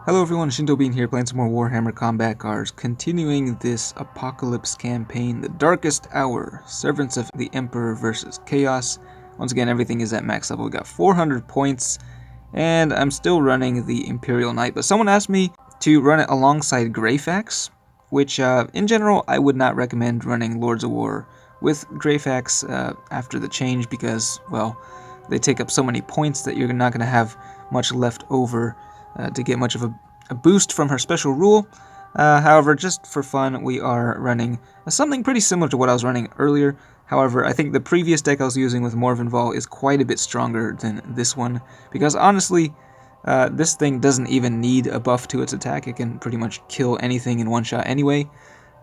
Hello everyone, Shinto Bean here, playing some more Warhammer Combat Cards, continuing this Apocalypse campaign, The Darkest Hour, Servants of the Emperor versus Chaos. Once again, everything is at max level. We got 400 points, and I'm still running the Imperial Knight, but someone asked me to run it alongside Greyfax, which in general I would not recommend running Lords of War with Greyfax after the change because, well, they take up so many points that you're not going to have much left over to get much of a boost from her special rule. However, just for fun, we are running something pretty similar to what I was running earlier. However, I think the previous deck I was using with Morvenval is quite a bit stronger than this one, because honestly, this thing doesn't even need a buff to its attack. It can pretty much kill anything in one shot anyway.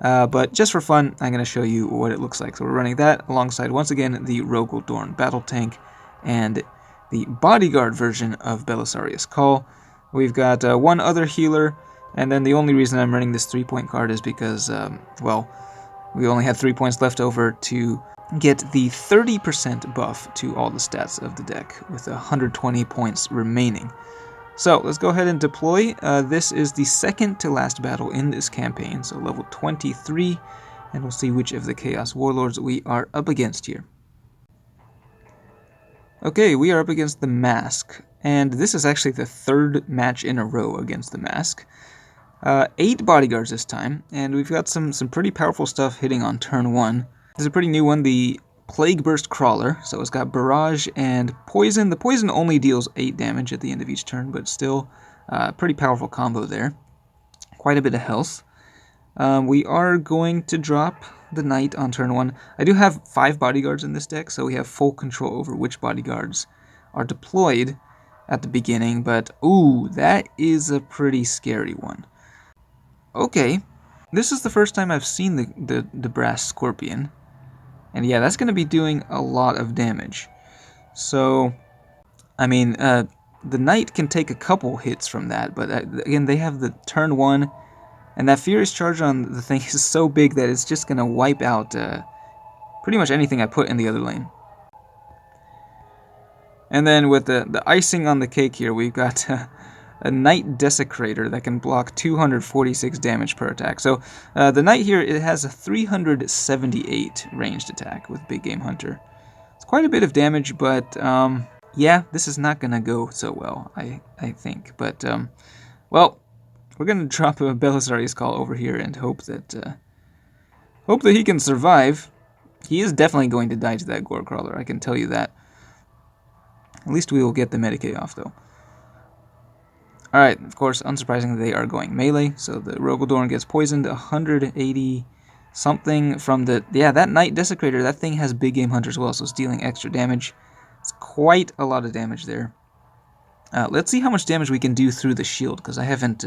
But just for fun, I'm going to show you what it looks like. So we're running that alongside, once again, the Rogaldorn Battle Tank and the Bodyguard version of Belisarius Call. We've got one other healer, and then the only reason I'm running this 3-point card is because, well, we only had 3 points left over to get the 30% buff to all the stats of the deck, with 120 points remaining. So let's go ahead and deploy. This is the second to last battle in this campaign, so level 23, and we'll see which of the Chaos Warlords we are up against here. Okay, we are up against the Mask, and this is actually the third match in a row against the Mask. 8 bodyguards this time, and we've got some pretty powerful stuff hitting on turn 1. This is a pretty new one, the Plague Burst Crawler, so it's got Barrage and Poison. The Poison only deals 8 damage at the end of each turn, but still pretty powerful combo there. Quite a bit of health. We are going to drop the Knight on turn 1. I do have 5 bodyguards in this deck, so we have full control over which bodyguards are deployed at the beginning, but ooh, that is a pretty scary one. Okay, this is the first time I've seen the Brass Scorpion, and yeah, that's going to be doing a lot of damage. So, I mean, the Knight can take a couple hits from that, but again, they have the turn 1, and that Furious Charge on the thing is so big that it's just going to wipe out pretty much anything I put in the other lane. And then with the icing on the cake here, we've got a Knight Desecrator that can block 246 damage per attack. So the Knight here, it has a 378 ranged attack with Big Game Hunter. It's quite a bit of damage, but yeah, this is not going to go so well, I think. But, well, we're going to drop a Belisarius Call over here and hope that he can survive. He is definitely going to die to that Gore Crawler, I can tell you that. At least we will get the Medicae off, though. Alright, of course, unsurprisingly, they are going melee, so the Rogaldorn gets poisoned 180 something from the... Yeah, that Knight Desecrator, that thing has Big Game Hunter as well, so it's dealing extra damage. It's quite a lot of damage there. Let's see how much damage we can do through the shield, because I haven't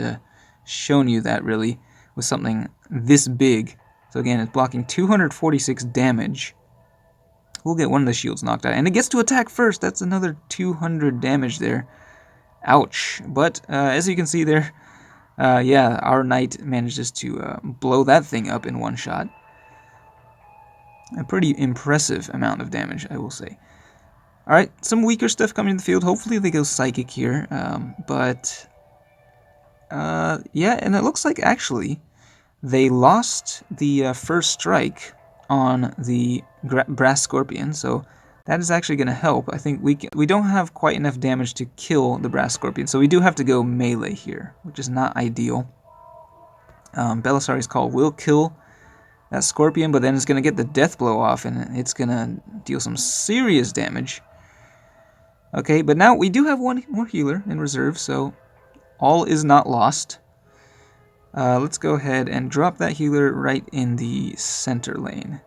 shown you that, really, with something this big. So again, it's blocking 246 damage. We'll get one of the shields knocked out. And it gets to attack first. That's another 200 damage there. Ouch. But as you can see there, yeah, our Knight manages to blow that thing up in one shot. A pretty impressive amount of damage, I will say. Alright, some weaker stuff coming in the field. Hopefully they go Psychic here. But, yeah, and it looks like actually they lost the first strike on the Brass Scorpion, so that is actually going to help. I think we don't have quite enough damage to kill the Brass Scorpion, so we do have to go melee here, which is not ideal. Belisarius Call will kill that Scorpion, but then it's going to get the Death Blow off, and it's going to deal some serious damage. Okay, but now we do have one more healer in reserve, so all is not lost. Let's go ahead and drop that healer right in the center lane.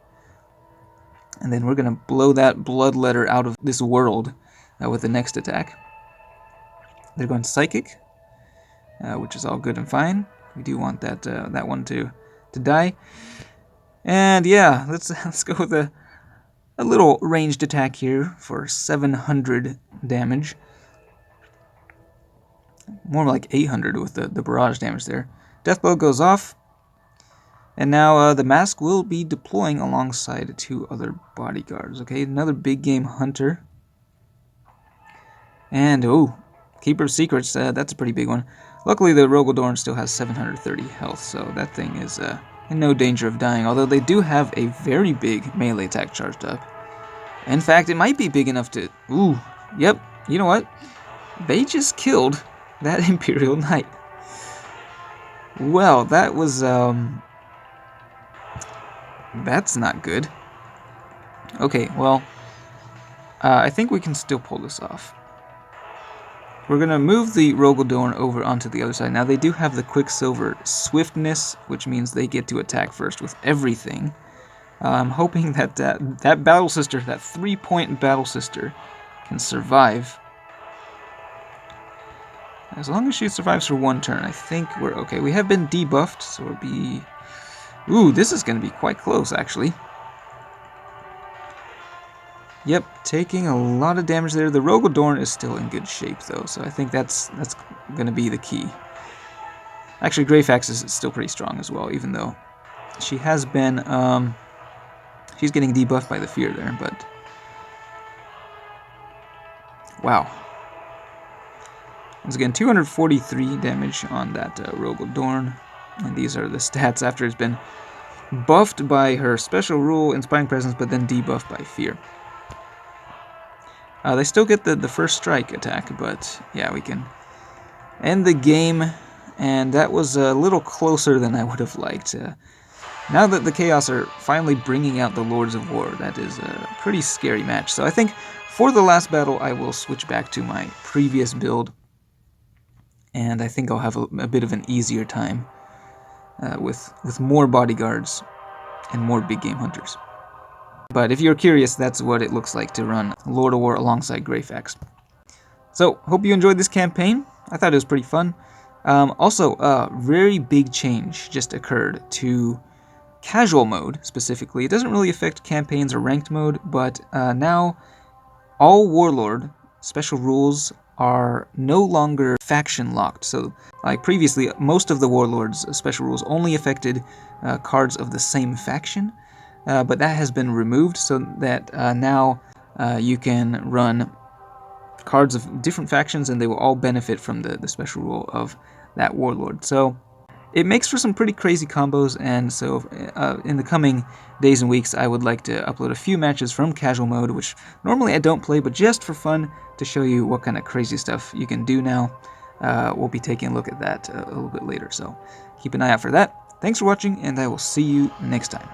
And then we're going to blow that Bloodletter out of this world with the next attack. They're going Psychic, which is all good and fine. We do want that one to die. And yeah, let's go with a little ranged attack here for 700 damage. More like 800 with the barrage damage there. Deathblow goes off, and now the Mask will be deploying alongside 2 other bodyguards. Okay, another Big Game Hunter. And, oh, Keeper of Secrets, that's a pretty big one. Luckily, the Rogaldorn still has 730 health, so that thing is in no danger of dying, although they do have a very big melee attack charged up. In fact, it might be big enough to... Ooh, yep, you know what? They just killed that Imperial Knight. Well, that was, that's not good. Okay, well, I think we can still pull this off. We're going to move the Rogaldorn over onto the other side. Now, they do have the Quicksilver Swiftness, which means they get to attack first with everything. I'm hoping that that Battle Sister, that 3-point Battle Sister, can survive. As long as she survives for 1 turn, I think we're okay. We have been debuffed, so we'll be... Ooh, this is going to be quite close, actually. Yep, taking a lot of damage there. The Rogaldorn is still in good shape, though, so I think that's going to be the key. Actually, Greyfax is still pretty strong as well, even though she has been... she's getting debuffed by the fear there, but... Wow. Once again, 243 damage on that Rogaldorn. And these are the stats after it's been buffed by her special rule, Inspiring Presence, but then debuffed by fear. They still get the first strike attack, but yeah, we can end the game, and that was a little closer than I would have liked. Now that the Chaos are finally bringing out the Lords of War, that is a pretty scary match. So I think for the last battle, I will switch back to my previous build, and I think I'll have a bit of an easier time with more bodyguards and more big game hunters. But if you're curious, that's what it looks like to run Lord of War alongside Greyfax. So, hope you enjoyed this campaign. I thought it was pretty fun. Also, a very big change just occurred to casual mode, specifically. It doesn't really affect campaigns or ranked mode, but now all Warlord special rules are no longer faction locked. So, like previously, most of the Warlord's special rules only affected cards of the same faction. But that has been removed, so that now you can run cards of different factions and they will all benefit from the special rule of that Warlord. So it makes for some pretty crazy combos, and so in the coming days and weeks I would like to upload a few matches from casual mode, which normally I don't play, but just for fun to show you what kind of crazy stuff you can do now. We'll be taking a look at that a little bit later, so keep an eye out for that. Thanks for watching, and I will see you next time.